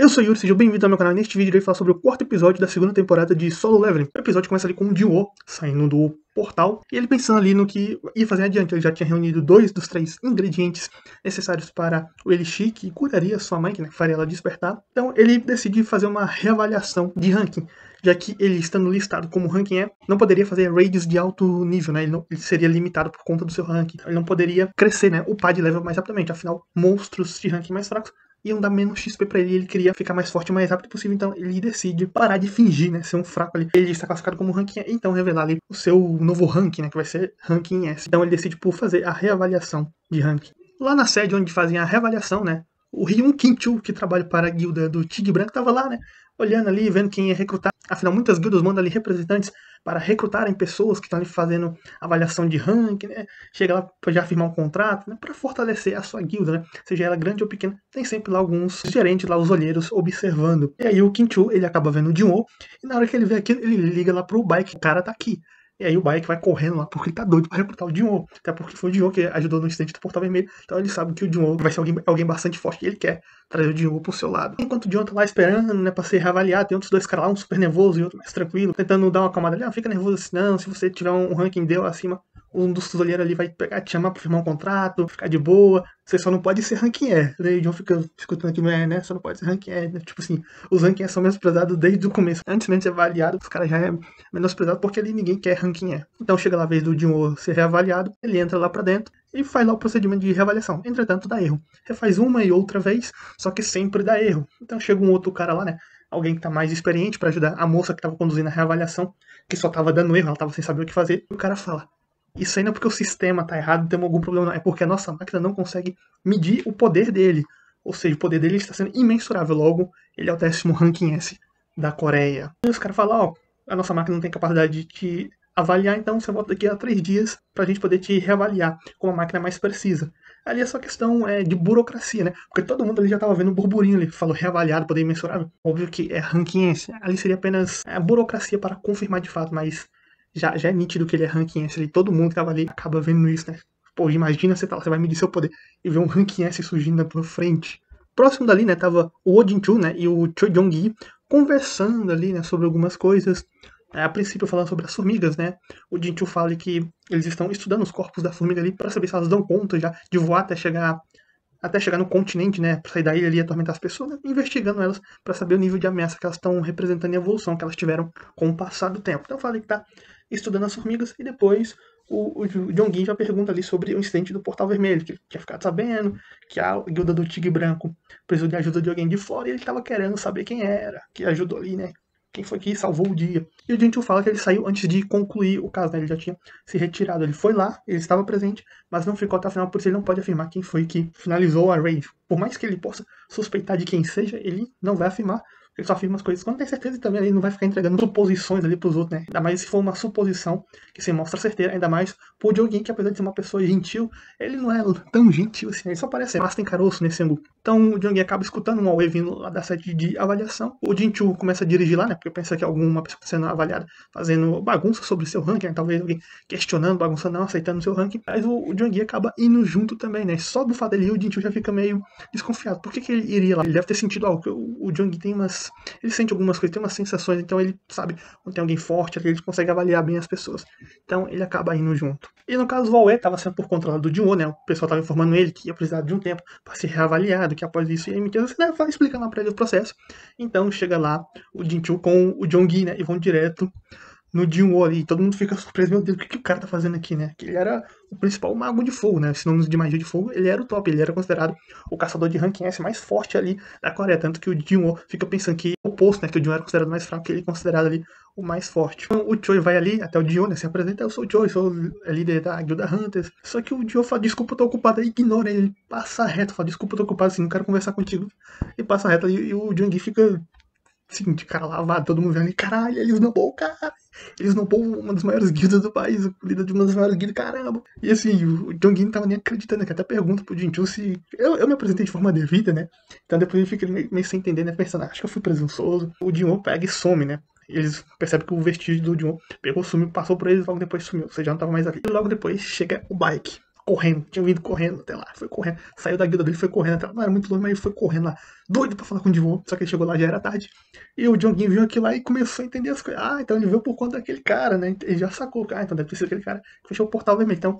Eu sou Yuri, seja bem-vindo ao meu canal. Neste vídeo eu irei falar sobre o quarto episódio da segunda temporada de Solo Leveling. O episódio começa ali com o Jinwoo saindo do portal e ele pensando ali no que ia fazer adiante. Ele já tinha reunido 2 dos 3 ingredientes necessários para o Elixir que curaria sua mãe, que faria ela despertar. Então ele decide fazer uma reavaliação de ranking, já que ele, estando listado como ranking E, não poderia fazer raids de alto nível, né? Ele seria limitado por conta do seu ranking. Ele não poderia crescer, né? Upar de level mais rapidamente. Afinal, monstros de ranking mais fracos iam dar menos XP pra ele, ele queria ficar mais forte o mais rápido possível, então ele decide parar de fingir, né, ser um fraco ali. Ele está classificado como ranking E, então revelar ali o seu novo ranking, né, que vai ser ranking S. Então ele decide por fazer a reavaliação de ranking. Lá na sede onde fazem a reavaliação, né, o Ryun Kinchu, que trabalha para a guilda do Tigre Branco, tava lá, né, olhando ali, vendo quem ia recrutar. Afinal, muitas guildas mandam ali representantes para recrutarem pessoas que estão ali fazendo avaliação de ranking, né? Chega lá para já firmar um contrato, né? Para fortalecer a sua guilda, né? Seja ela grande ou pequena, tem sempre lá alguns gerentes, lá os olheiros observando. E aí o Kinchu, ele acaba vendo o Jinwoo, e na hora que ele vê aquilo, ele liga lá pro Baek, o cara tá aqui. E aí o Baek vai correndo lá, porque ele tá doido pra recrutar o Jinwoo. Até porque foi o Jinwoo que ajudou no incidente do Portal Vermelho. Então ele sabe que o Jinwoo vai ser alguém bastante forte e ele quer trazer o Jinwoo pro seu lado. Enquanto o Jinwoo tá lá esperando, né, pra ser reavaliado, tem outros 2 caras lá, um super nervoso e outro mais tranquilo, tentando dar uma acalmada ali. Não fica nervoso assim não, se você tiver um ranking deu acima, um dos olheiros ali vai pegar, te chamar pra firmar um contrato, ficar de boa. Você só não pode ser ranking E. Daí o John fica escutando aqui, né? Só não pode ser ranking E. Tipo assim, os rankings são menosprezados desde o começo. Antes mesmo de ser avaliado, os caras já é menosprezado porque ali ninguém quer ranking E. Então chega lá a vez do Jinwoo ser reavaliado, ele entra lá pra dentro e faz lá o procedimento de reavaliação. Entretanto, dá erro. Refaz uma e outra vez, só que sempre dá erro. Então chega um outro cara lá, né? Alguém que tá mais experiente pra ajudar a moça que tava conduzindo a reavaliação, que só tava dando erro, ela tava sem saber o que fazer. E o cara fala: isso aí não é porque o sistema tá errado, tem algum problema, não. É porque a nossa máquina não consegue medir o poder dele. Ou seja, o poder dele está sendo imensurável. Logo, ele é o 10º ranking S da Coreia. E os caras falam, ó, a nossa máquina não tem capacidade de te avaliar, então você volta daqui a 3 dias pra gente poder te reavaliar com uma máquina mais precisa. Ali é só questão de burocracia, né? Porque todo mundo ali já tava vendo um burburinho ali, falou reavaliado, poder imensurável. Óbvio que é ranking S. Ali seria apenas a burocracia para confirmar de fato, mas já é nítido que ele é ranking S ali. Todo mundo que tava ali acaba vendo isso, né? Pô, imagina você tá lá, você vai medir seu poder e ver um ranking S surgindo na tua frente. Próximo dali, né, tava o Odin-chu, né, e o Choi Jong-gi conversando ali, né, sobre algumas coisas. A princípio falando sobre as formigas, né? O Jinchu fala que eles estão estudando os corpos da formiga ali para saber se elas dão conta já de voar até chegar no continente, né, pra sair da ilha ali e atormentar as pessoas, né, investigando elas para saber o nível de ameaça que elas estão representando e a evolução que elas tiveram com o passar do tempo. Então eu falei que tá estudando as formigas e depois o Jong-gi já pergunta ali sobre o incidente do Portal Vermelho, que ele tinha ficado sabendo que a guilda do Tigre Branco precisou de ajuda de alguém de fora e ele estava querendo saber quem era, que ajudou ali, né, quem foi que salvou o dia. E o Jinchu fala que ele saiu antes de concluir o caso, né? Ele já tinha se retirado. Ele foi lá, ele estava presente, mas não ficou até o final, por isso ele não pode afirmar quem foi que finalizou a raid. Por mais que ele possa suspeitar de quem seja, ele não vai afirmar. Ele só afirma as coisas quando tem certeza e também ele não vai ficar entregando suposições ali pros outros, né? Ainda mais se for uma suposição que se mostra certeira, ainda mais pro Joguinho, que apesar de ser uma pessoa gentil, ele não é tão gentil assim, ele só parece massa tem caroço nesse ângulo. Então o Joguinho acaba escutando um Huawei vindo lá da sede de avaliação. O Jinchu começa a dirigir lá, né? Porque pensa que alguma pessoa está sendo avaliada fazendo bagunça sobre o seu ranking, né? Talvez alguém questionando, bagunçando, não aceitando o seu ranking. Mas o Joguinho acaba indo junto também, né? Só do fato dele ir, o Jinchu já fica meio desconfiado. Por que ele iria lá? Ele deve ter sentido algo. O Joguinho tem umas. Ele sente algumas coisas, tem umas sensações, então ele sabe quando tem alguém forte, ele consegue avaliar bem as pessoas. Então ele acaba indo junto. E no caso o Huawei estava sendo por conta do Jinwoo, né? O pessoal estava informando ele que ia precisar de um tempo para ser reavaliado, que após isso ia emitir, né? Vai explicando lá para ele o processo. Então chega lá o Jinchu com o Jong-gi, né? E vão direto no Jinwoo ali. Todo mundo fica surpreso, meu Deus, o que o cara tá fazendo aqui, né? Que ele era o principal mago de fogo, né? Sinônimos de magia de fogo, ele era o top, ele era considerado o caçador de ranking S mais forte ali da Coreia. Tanto que o Jinwoo fica pensando que o oposto, né? Que o Jinwoo era considerado mais fraco, que ele é considerado ali o mais forte. Então o Choi vai ali até o Jinwoo, né? Se apresenta, eu sou o Choi, sou líder da Guilda Hunters. Só que o Jinwoo fala, desculpa, eu tô ocupado, aí ignora ele, passa reto, fala, desculpa, eu tô ocupado, assim, não quero conversar contigo. E passa reto ali, e o Jong-gi fica assim, de cara lavado, todo mundo vendo, caralho, eles não bom, cara. Eles não bom uma das maiores guildas do país, o líder de uma das maiores guildas, caramba. E assim, o Jong-gi não tava nem acreditando, que até pergunta pro Jinchu se. Eu me apresentei de forma devida, né? Então depois ele fica meio sem entender, né? Pensando, acho que eu fui presunçoso. O Jinwoo pega e some, né? Eles percebem que o vestígio do Jinwoo pegou, sumiu, passou por eles e logo depois sumiu. Ou seja, não tava mais ali. E logo depois chega o Baek. correndo, tinha vindo correndo até lá, foi correndo, saiu da guilda dele, foi correndo até lá, não era muito longe, mas ele foi correndo lá, doido pra falar com o Jinwoo, só que ele chegou lá, já era tarde, e o Jonguin viu aquilo lá e começou a entender as coisas, então ele veio por conta daquele cara, né, ele já sacou, então deve ter sido aquele cara que fechou o portal vermelho, então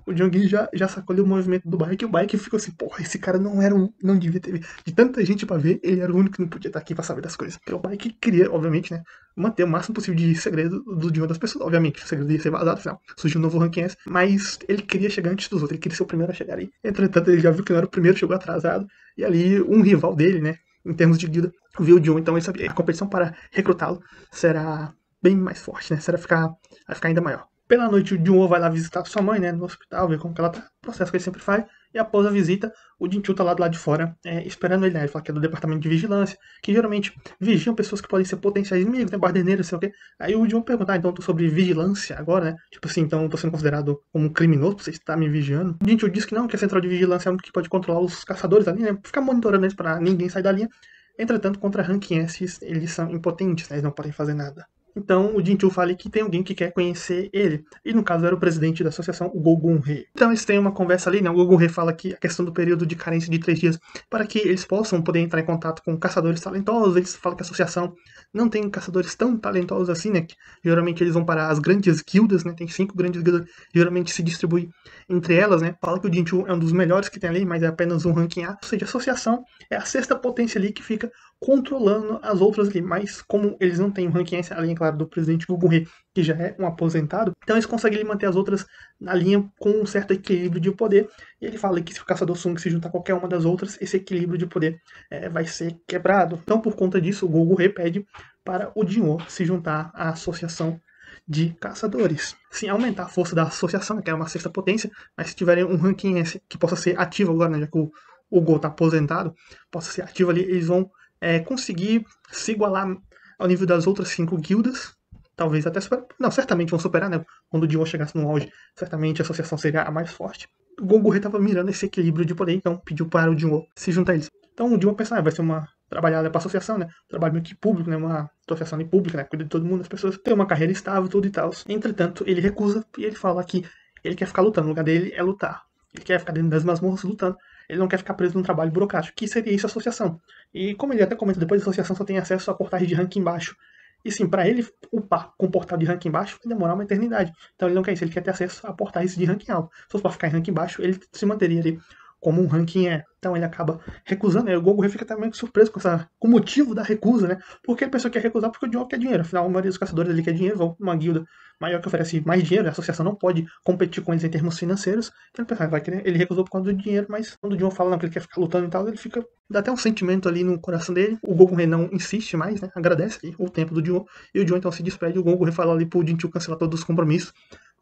o Jonguin já sacou ali o movimento do Bike, e o Bike ficou assim, porra, esse cara não devia ter visto. De tanta gente pra ver, ele era o único que não podia estar aqui pra saber das coisas. Porque o Bike queria, obviamente, né, manter o máximo possível de segredo do Jinwoo das pessoas. Obviamente, o segredo ia ser vazado, afinal, surgiu um novo Rank S, mas ele queria chegar antes dos outros, ele queria ser o primeiro a chegar aí. Entretanto, ele já viu que não era o primeiro, chegou atrasado, e ali um rival dele, né, em termos de guilda, viu o Jinwoo, então ele sabia, a competição para recrutá-lo será bem mais forte, né, vai ficar ainda maior. Pela noite, o Jinwoo vai lá visitar sua mãe, né, no hospital, ver como que ela tá, processo que ele sempre faz, e após a visita, o Jinchul tá lá do lado de fora, esperando ele, né, ele fala que é do departamento de vigilância, que geralmente vigiam pessoas que podem ser potenciais inimigos, né, barderneiros, sei o quê. Aí o Jinwoo pergunta, então eu tô sobre vigilância agora, né, tipo assim, então eu tô sendo considerado como um criminoso, você está me vigiando. O Jinchul diz que não, que a central de vigilância é um que pode controlar os caçadores ali, né, ficar monitorando eles pra ninguém sair da linha. Entretanto, contra Rank S, eles são impotentes, né, eles não podem fazer nada. Então o Jinchul fala que tem alguém que quer conhecer ele. E no caso era o presidente da associação, o Go-Gun-He. Então eles têm uma conversa ali, né? O Go-Gun-He fala que a questão do período de carência de 3 dias para que eles possam poder entrar em contato com caçadores talentosos. Eles falam que a associação não tem caçadores tão talentosos assim, né? Que geralmente eles vão para as grandes guildas, né? Tem 5 grandes guildas, geralmente se distribui entre elas, né? Fala que o Jinchul é um dos melhores que tem ali, mas é apenas um ranking A. Ou seja, a associação é a sexta potência ali que fica controlando as outras ali, mas como eles não têm um ranking S, além, claro, do presidente Go-Gun-He, que já é um aposentado, então eles conseguem manter as outras na linha com um certo equilíbrio de poder, e ele fala que se o Caçador Sung se juntar a qualquer uma das outras, esse equilíbrio de poder vai ser quebrado. Então, por conta disso, o Go-Gun-He pede para o Jinwoo se juntar à associação de caçadores. Sim, aumentar a força da associação, que é uma sexta potência, mas se tiverem um ranking S que possa ser ativo agora, né, já que o Go está aposentado, possa ser ativo ali, eles vão conseguir se igualar ao nível das outras 5 guildas, talvez até superar. Não, certamente vão superar, né? Quando o Jinwoo chegasse no auge, certamente a associação seria a mais forte. O Go-Gun-He estava mirando esse equilíbrio de poder, então pediu para o Jinwoo se juntar a eles. Então o Jinwoo pensa, vai ser uma trabalhada para a associação, né? Trabalho meio que público, né? Uma associação de pública, né? Cuida de todo mundo, as pessoas têm uma carreira estável, tudo e tal. Entretanto, ele recusa e ele fala que ele quer ficar lutando. O lugar dele é lutar. Ele quer ficar dentro das masmorras lutando. Ele não quer ficar preso num trabalho burocrático, que seria isso a associação. E como ele até comenta depois, a associação só tem acesso a portais de ranking baixo. E sim, para ele upar com portal de ranking baixo vai demorar uma eternidade. Então ele não quer isso, ele quer ter acesso a portais de ranking alto. Se fosse para ficar em ranking baixo, ele se manteria ali como um ranking é. Então ele acaba recusando, né? O Go-Gun fica também surpreso com o motivo da recusa, né? Porque ele pensou que ia recusar porque o Jinwoo quer dinheiro. Afinal, a maioria dos caçadores ali quer dinheiro, vão uma guilda maior que oferece mais dinheiro, a associação não pode competir com eles em termos financeiros. Então ele pensa, vai querer, ele recusou por causa do dinheiro, mas quando o Jinwoo fala não, que ele quer ficar lutando e tal, ele fica, dá até um sentimento ali no coração dele. O Go-Gun não insiste mais, né? Agradece ali o tempo do Jinwoo, e o Jinwoo então se despede. O Go-Gun fala ali pro Jinchul cancelar todos os compromissos.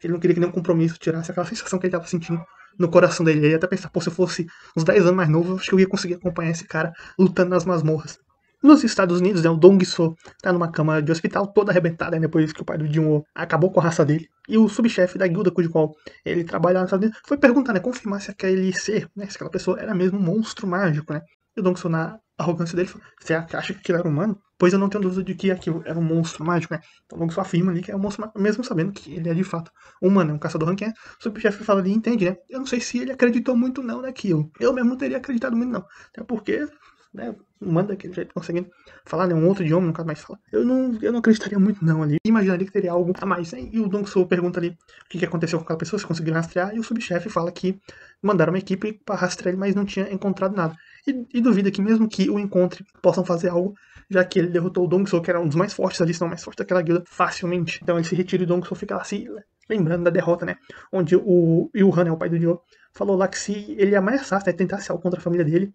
Ele não queria que nenhum compromisso tirasse aquela sensação que ele tava sentindo no coração dele. Ele ia até pensar, pô, se eu fosse uns 10 anos mais novo, acho que eu ia conseguir acompanhar esse cara lutando nas masmorras. Nos Estados Unidos, né, o Dong-So tá numa cama de hospital toda arrebentada, né, depois que o pai do Jinwoo acabou com a raça dele. E o subchefe da guilda cujo qual ele trabalha nos Estados Unidos foi perguntar, né, confirmar se aquele ser, né, se aquela pessoa era mesmo um monstro mágico, né. E o Dong-So, na arrogância dele, falou, você acha que aquilo era humano? Pois eu não tenho dúvida de que aquilo era um monstro mágico, né. Então o Dong-So afirma ali que é um monstro mágico, mesmo sabendo que ele é de fato humano, é um caçador ranqueiro. O subchefe fala ali, entende, né. Eu não sei se ele acreditou muito não naquilo. Eu mesmo não teria acreditado muito não. Até porque, né, manda daquele jeito, conseguindo falar, né, um outro idioma, no caso mais fala. Eu não acreditaria muito não ali. Imaginaria que teria algo a mais, né? E o Dong-So pergunta ali o que aconteceu com aquela pessoa, se conseguiram rastrear, e o subchefe fala que mandaram uma equipe para rastrear ele, mas não tinha encontrado nada. E duvida que mesmo que o encontre, possam fazer algo, já que ele derrotou o Dong-So, que era um dos mais fortes ali, se não mais forte daquela guilda, facilmente. Então ele se retira e o Dong-So fica lá se lembrando da derrota, né? Onde o Yu-Han, né, o pai do Jinwoo, falou lá que se ele ameaçasse, né, tentasse algo contra a família dele,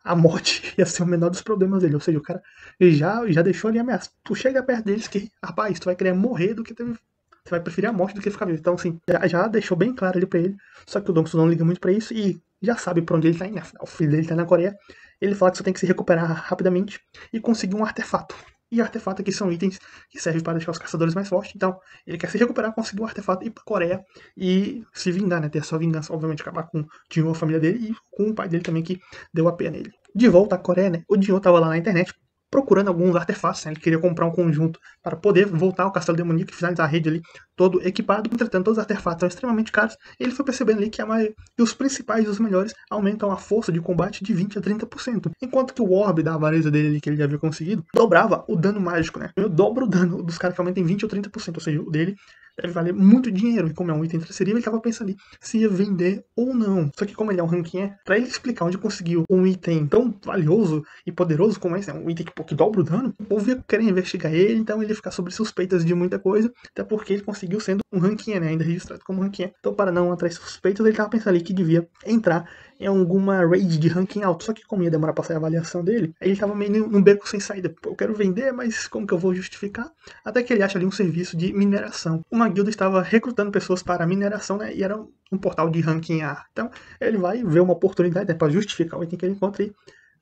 a morte ia ser o menor dos problemas dele. Ou seja, o cara já deixou ali a ameaça. Tu chega perto deles que, rapaz, tu vai querer morrer do que você vai preferir a morte do que ficar vivo. Então, assim, já deixou bem claro ali pra ele. Só que o Dong-So não liga muito pra isso e já sabe pra onde ele tá indo. Afinal, o filho dele tá na Coreia. Ele fala que só tem que se recuperar rapidamente e conseguir um artefato. E artefato aqui são itens que servem para deixar os caçadores mais fortes. Então, ele quer se recuperar, conseguir um artefato, ir pra Coreia e se vingar, né? Ter a sua vingança, obviamente, acabar com o Jinwoo, a família dele, e com o pai dele também, que deu a pena nele. De volta à Coreia, né? O Jinwoo tava lá na internet, procurando alguns artefatos, né? Ele queria comprar um conjunto para poder voltar ao castelo demoníaco e finalizar a rede ali todo equipado. Entretanto, todos os artefatos são extremamente caros e ele foi percebendo ali que os principais e os melhores aumentam a força de combate de 20 a 30%. Enquanto que o orbe da avareza dele que ele já havia conseguido dobrava o dano mágico, né? Eu dobro o dano dos caras que aumentam em 20 ou 30%, ou seja, o dele deve valer muito dinheiro, e como é um item transferível, ele tava pensando ali se ia vender ou não. Só que como ele é um ranking, pra ele explicar onde conseguiu um item tão valioso e poderoso como esse, um item que dobra o dano, o povo ia querer investigar ele, então ele ia ficar sob suspeitas de muita coisa, até porque ele conseguiu sendo um ranking, né, ainda registrado como ranking. Então para não atrair suspeitas, ele tava pensando ali que devia entrar em alguma raid de ranking alto, só que como ia demorar pra sair a avaliação dele, ele tava meio num beco sem saída. Pô, eu quero vender, mas como que eu vou justificar? Até que ele acha ali um serviço de mineração. Uma guilda estava recrutando pessoas para mineração, né, e era um portal de ranking A. Então ele vai ver uma oportunidade, né, para justificar o item que ele encontra e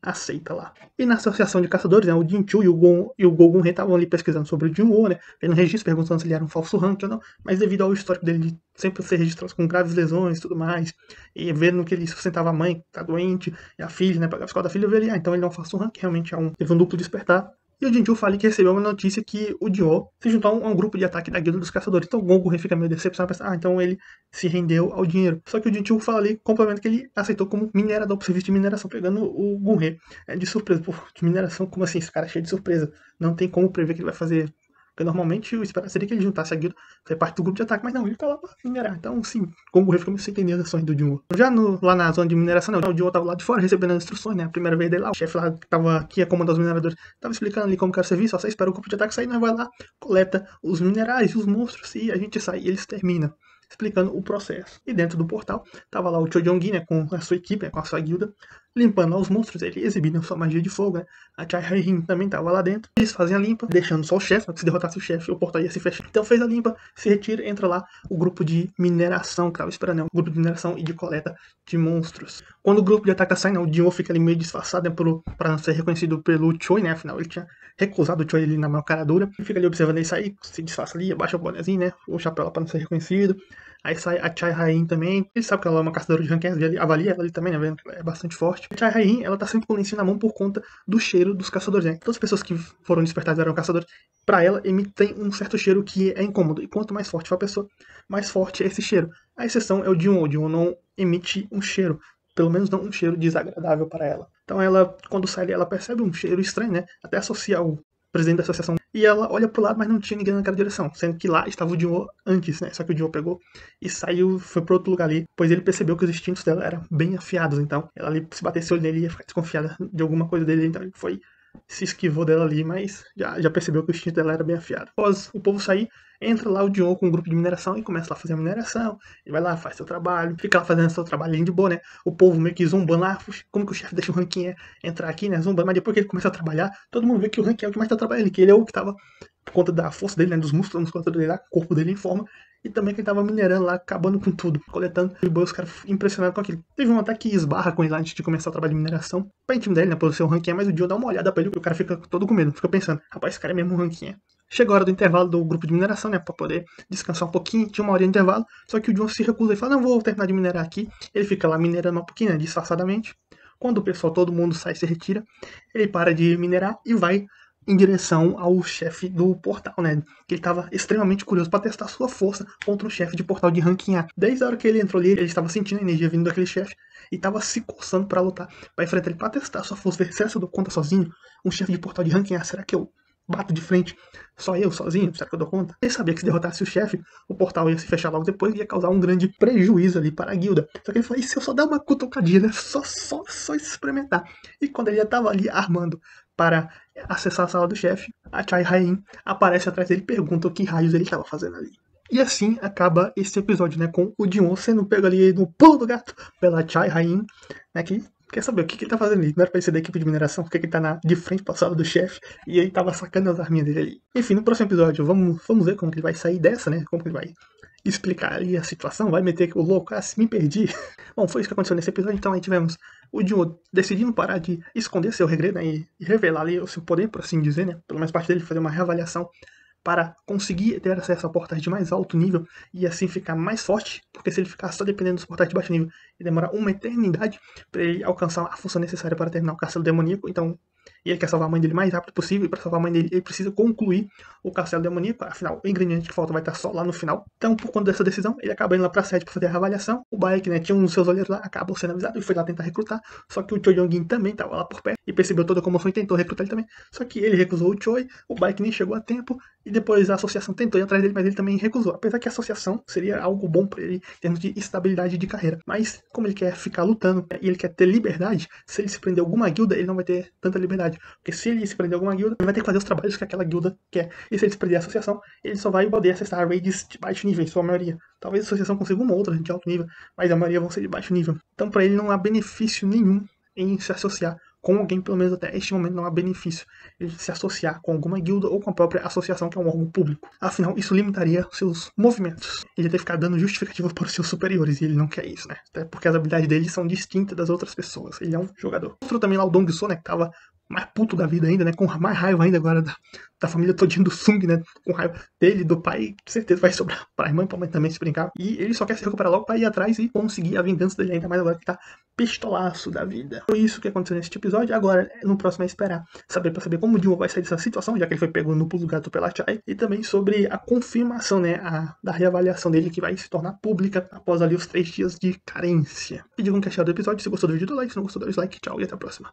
aceita lá. E na associação de caçadores, né, o Jinchu e o Gogun estavam ali pesquisando sobre o Jinwoo, né, vendo registro, perguntando se ele era um falso rank ou não, mas devido ao histórico dele de sempre ser registrado com graves lesões e tudo mais, e vendo que ele sustentava a mãe, que tá doente, e a filha, né, pagava a escola da filha, eu vi ali, então ele não é um falso rank, realmente teve um duplo despertar. E o Jinju fala que recebeu uma notícia que o Dio se juntou a um grupo de ataque da Guilda dos Caçadores. Então o Goku fica meio decepcionado, pensa, então ele se rendeu ao dinheiro. Só que o Jinju fala ali, complementa que ele aceitou como minerador pro serviço de mineração, pegando o Gunhe de surpresa. Pô, de mineração, como assim? Esse cara é cheio de surpresa. Não tem como prever que ele vai fazer. Porque normalmente o esperado seria que ele juntasse a guilda, fazer parte do grupo de ataque, mas não, ele tá lá pra minerar. Então, sim, como o ficou sem entender as ações do Jinwoo. Já lá na zona de mineração, não, o Jinwoo tava lá de fora recebendo as instruções, né? A primeira vez dele lá, o chefe lá que ia comandar os mineradores, tava explicando ali como que era o serviço, ó, você espera o grupo de ataque sair, nós vai lá, coleta os minerais, os monstros, e a gente sai, e eles terminam explicando o processo. E dentro do portal, tava lá o Chojonggi, né, com a sua equipe, né, com a sua guilda, limpando os monstros, ele exibindo a sua magia de fogo, né? A Chai Hai-Rin também tava lá dentro. Eles fazem a limpa, deixando só o chefe, né? Se derrotasse o chefe, o portal ia se fechar. Então fez a limpa, se retira, entra lá o grupo de mineração que tava esperando, né? O grupo de mineração e de coleta de monstros. Quando o grupo de ataque sai, né? O Jinwoo fica ali meio disfarçado, né? Pra não ser reconhecido pelo Choi, né? Afinal, ele tinha recusado o Choi ali na maior cara dura. Ele fica ali observando ele sair, se disfarça ali, abaixa o bonezinho, né? O chapéu lá pra não ser reconhecido. Aí sai a Chai Hai-Rin também. Ele sabe que ela é uma caçadora de rankings, ele avalia ela ali também, né? Vendo que ela é bastante forte. A Chai Hai-Rin, ela tá sempre com o lencinho na mão por conta do cheiro dos caçadores, né? Todas as pessoas que foram despertadas eram caçadores. Pra ela, emitem um certo cheiro que é incômodo. E quanto mais forte for a pessoa, mais forte é esse cheiro. A exceção é o Jinwoo. O Jinwoo não emite um cheiro. Pelo menos não um cheiro desagradável para ela. Então ela, quando sai ali, ela percebe um cheiro estranho, né? Até associa o presidente da associação. E ela olha pro lado, mas não tinha ninguém naquela direção. Sendo que lá estava o Jinwoo antes, né? Só que o Jinwoo pegou e saiu, foi pro outro lugar ali. Pois ele percebeu que os instintos dela eram bem afiados. Então ela ali, se batesse o olho nele, ia ficar desconfiada de alguma coisa dele. Então ele foi, se esquivou dela ali, mas já percebeu que o instinto dela era bem afiado. Após o povo sair, entra lá o Jinwoo com um grupo de mineração e começa lá a fazer a mineração. Ele vai lá, faz seu trabalho, fica lá fazendo seu trabalhinho de boa, né? O povo meio que zombando lá, como que o chefe deixa o ranking entrar aqui, né? Zombando, mas depois que ele começa a trabalhar, todo mundo vê que o ranking é o que mais tá trabalhando, que ele é o que tava, por conta da força dele, né? Dos músculos, da musculatura dele lá, o corpo dele em forma. E também que ele tava minerando lá, acabando com tudo, coletando. E os caras impressionados com aquilo. Teve um ataque que esbarra com ele lá antes de começar o trabalho de mineração. Pra intimidar ele, né? Pelo seu ranking, mas o Dio dá uma olhada pra ele, o cara fica todo com medo. Fica pensando, rapaz, esse cara é mesmo um ranking. Chega a hora do intervalo do grupo de mineração, né? Pra poder descansar um pouquinho. Tinha uma hora de intervalo. Só que o Jon se recusa e fala, não, vou terminar de minerar aqui. Ele fica lá minerando um pouquinho, né? Disfarçadamente. Quando o pessoal, todo mundo sai e se retira, ele para de minerar e vai em direção ao chefe do portal, né? Que ele estava extremamente curioso para testar sua força contra o chefe de portal de ranking A. Desde a hora que ele entrou ali, ele estava sentindo a energia vindo daquele chefe e estava se coçando para lutar, para enfrentar ele, para testar sua força, ver se eu dou conta sozinho. Um chefe de portal de ranking A, será que eu bato de frente só eu, sozinho? Será que eu dou conta? Ele sabia que se derrotasse o chefe, o portal ia se fechar logo depois e ia causar um grande prejuízo ali para a guilda. Só que ele falou, e se eu só der uma cutucadinha, né? Só experimentar. E quando ele já estava ali armando para acessar a sala do chefe, a Chai Hai-Rin aparece atrás dele e pergunta o que raios ele estava fazendo ali. E assim acaba esse episódio, né, com o Jinwoo sendo pego ali no pulo do gato pela Chai Hai-Rin, né, que quer saber o que ele tá fazendo ali. Não era pra ele ser da equipe de mineração, porque ele tá de frente pra sala do chefe e ele tava sacando as arminhas dele ali. Enfim, no próximo episódio vamos ver como que ele vai sair dessa, né, como que ele vai explicar ali a situação, vai meter o louco, me perdi. Bom, foi isso que aconteceu nesse episódio, então aí tivemos o Jinwoo decidindo parar de esconder seu segredo, né, e revelar ali o seu poder, por assim dizer, né, pelo menos parte dele fazer uma reavaliação para conseguir ter acesso a portais de mais alto nível e assim ficar mais forte, porque se ele ficar só dependendo dos portais de baixo nível, ele demorar uma eternidade para ele alcançar a força necessária para terminar o castelo demoníaco, então e ele quer salvar a mãe dele o mais rápido possível, e para salvar a mãe dele ele precisa concluir o castelo demoníaco, afinal o ingrediente que falta vai estar só lá no final. Então, por conta dessa decisão, ele acaba indo lá pra sede pra fazer a avaliação. O Baek, né, tinha um dos seus olheiros lá, acabou sendo avisado e foi lá tentar recrutar, só que o Choi Yong-in também tava lá por perto e percebeu toda a comoção e tentou recrutar ele também, só que ele recusou o Choi, o Baek nem chegou a tempo, e depois a associação tentou ir atrás dele, mas ele também recusou, apesar que a associação seria algo bom pra ele em termos de estabilidade de carreira, mas como ele quer ficar lutando e ele quer ter liberdade, se ele se prender a alguma guilda, ele não vai ter tanta liberdade, porque se ele se prender a alguma guilda, ele vai ter que fazer os trabalhos que aquela guilda quer, e se ele se prender a associação, ele só vai poder acessar raids de baixo nível, em sua maioria. Talvez a associação consiga uma outra de alto nível, mas a maioria vão ser de baixo nível. Então pra ele não há benefício nenhum em se associar com alguém, pelo menos até este momento não há benefício ele se associar com alguma guilda ou com a própria associação, que é um órgão público. Afinal, isso limitaria seus movimentos. Ele ia ter que ficar dando justificativa para os seus superiores, e ele não quer isso, né? Até porque as habilidades dele são distintas das outras pessoas. Ele é um jogador. Mostrou também lá o Dong So, né, que tava mais puto da vida ainda, né, com mais raiva ainda agora da família todinha do Sung, né, com raiva dele, do pai, com certeza vai sobrar pra irmã e pra mãe também se brincar. E ele só quer se recuperar logo pra ir atrás e conseguir a vingança dele, ainda mais agora que tá pistolaço da vida. Foi isso que aconteceu nesse episódio. Agora, no próximo é esperar pra saber como o Jun vai sair dessa situação, já que ele foi pego no pulo do gato pela Chai, e também sobre a confirmação, né, da reavaliação dele, que vai se tornar pública após ali os 3 dias de carência. E digam o que acharam do episódio. Se gostou do vídeo, dá like. Se não gostou, dá dislike. Tchau e até a próxima.